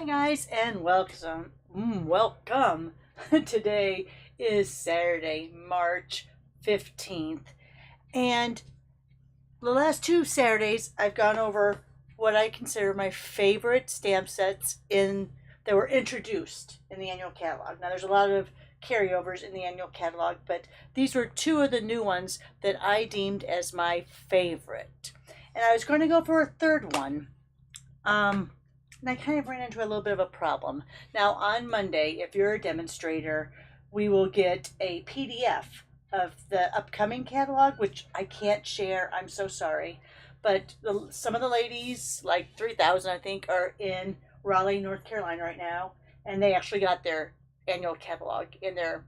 Hi guys and welcome. Today is Saturday, March 15th, and the last two Saturdays I've gone over what I consider my favorite stamp sets that were introduced in the annual catalog. Now there's a lot of carryovers in the annual catalog, but these were two of the new ones that I deemed as my favorite. And I was going to go for a third one. And I kind of ran into a little bit of a problem. Now, on Monday, if you're a demonstrator, we will get a PDF of the upcoming catalog, which I can't share. I'm so sorry. But some of the ladies, like 3,000, I think, are in Raleigh, North Carolina right now. And they actually got their annual catalog in their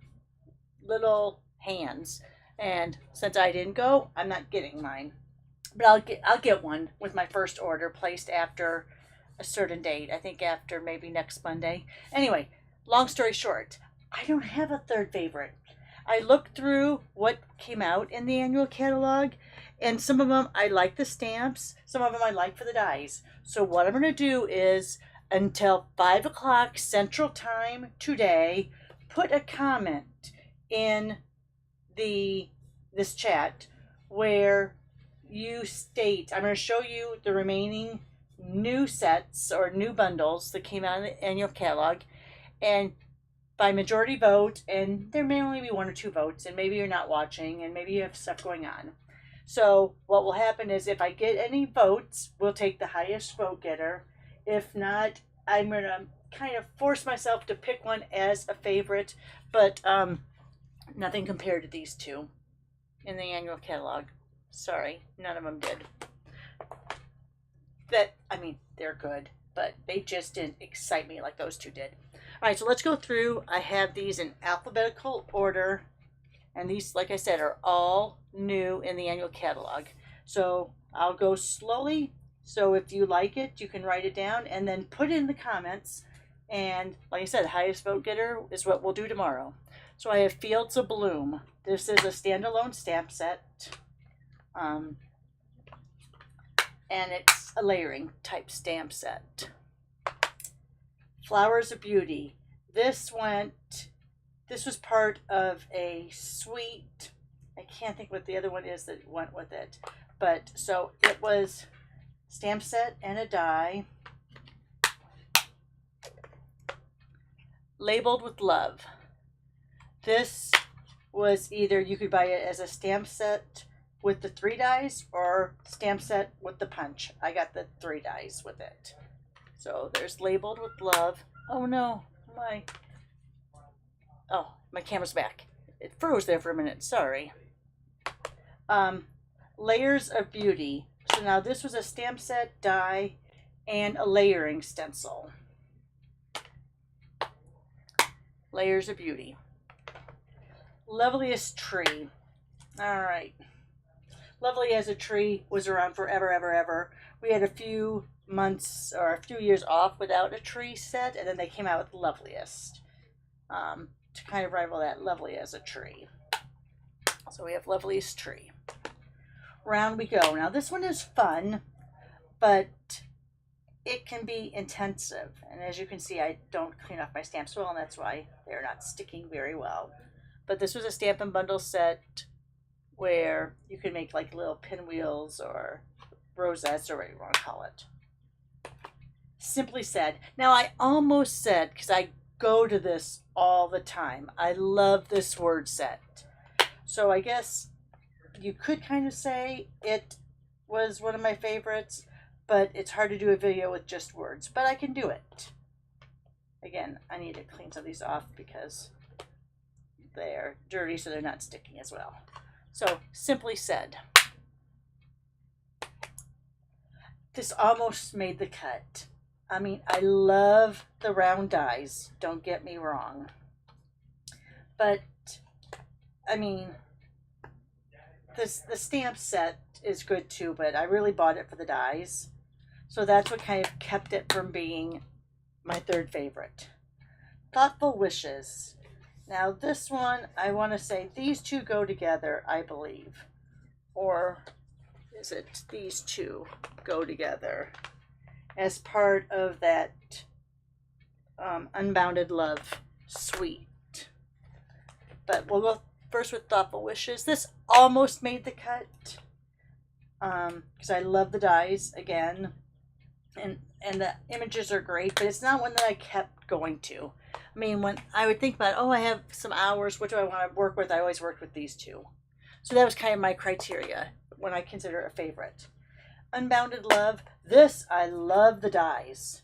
little hands. And since I didn't go, I'm not getting mine. But I'll get one with my first order placed after a certain date. I think after maybe next Monday. Anyway, long story short, I don't have a third favorite. I looked through what came out in the annual catalog, and some of them I like the stamps, some of them I like for the dies. So what I'm going to do is, until 5 o'clock Central Time today, put a comment in this chat where you state, I'm going to show you the remaining new sets or new bundles that came out in the annual catalog, and by majority vote, and there may only be one or two votes, and maybe you're not watching, and maybe you have stuff going on. So what will happen is, if I get any votes, we'll take the highest vote getter. If not, I'm going to kind of force myself to pick one as a favorite, but nothing compared to these two in the annual catalog. Sorry, none of them did. They're good, but they just didn't excite me like those two did. All right, so let's go through. I have these in alphabetical order, and these, like I said, are all new in the annual catalog. So I'll go slowly. So if you like it, you can write it down and then put it in the comments. And like I said, the highest vote getter is what we'll do tomorrow. So I have Fields of Bloom. This is a standalone stamp set. And it's a layering type stamp set. Flowers of Beauty. This was part of a suite. I can't think what the other one is that went with it. But so it was stamp set and a die. Labeled with Love. This was either you could buy it as a stamp set with the 3 dies or stamp set with the punch. I got the 3 dies with it. So there's Labeled with Love. Oh no, my camera's back. It froze there for a minute, sorry. Layers of Beauty. So now this was a stamp set, die, and a layering stencil. Layers of Beauty. Loveliest Tree. All right. Lovely as a Tree was around forever, ever. We had a few months or a few years off without a tree set, and then they came out with Loveliest to kind of rival that Lovely as a Tree. So we have Loveliest Tree. Round we go. Now this one is fun, but it can be intensive. And as you can see, I don't clean off my stamps well, and that's why they're not sticking very well. But this was a Stampin' Bundle set where you could make like little pinwheels or rosettes or whatever you want to call it. Simply Said. Now I almost said, because I go to this all the time, I love this word set. So I guess you could kind of say it was one of my favorites, but it's hard to do a video with just words, but I can do it. Again, I need to clean some of these off because they're dirty, so they're not sticking as well. So, Simply Said. This almost made the cut. I mean, I love the round dies, don't get me wrong. But, I mean, the stamp set is good too, but I really bought it for the dies. So that's what kind of kept it from being my third favorite. Thoughtful Wishes. Now this one, I want to say these two go together, I believe. Or is it these two go together as part of that Unbounded Love Sweet. But we'll go first with Thoughtful Wishes. This almost made the cut because I love the dies again, and the images are great, but it's not one that I kept going to. I mean, when I would think about, oh, I have some hours, what do I want to work with? I always worked with these two. So that was kind of my criteria when I consider a favorite. Unbounded Love. This, I love the dies.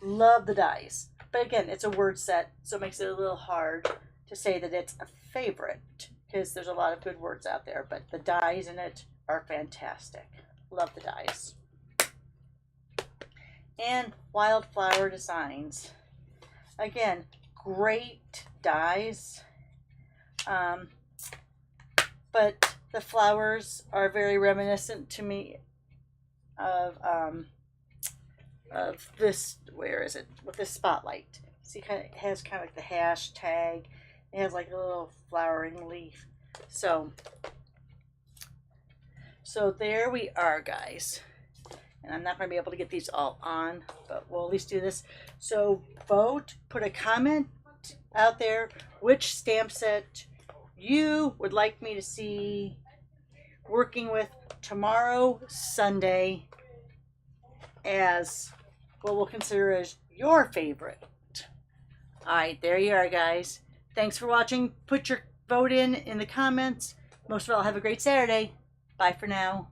Love the dies. But again, it's a word set, so it makes it a little hard to say that it's a favorite because there's a lot of good words out there, but the dies in it are fantastic. Love the dies. And Wildflower Designs. Again, great dies. But the flowers are very reminiscent to me of this, where is it? With this spotlight. See, it has kind of like the hashtag. It has like a little flowering leaf. So there we are, guys. And I'm not going to be able to get these all on, but we'll at least do this. So vote, put a comment out there which stamp set you would like me to see working with tomorrow, Sunday, as what we'll consider as your favorite. All right, there you are, guys. Thanks for watching. Put your vote in the comments. Most of all, have a great Saturday. Bye for now.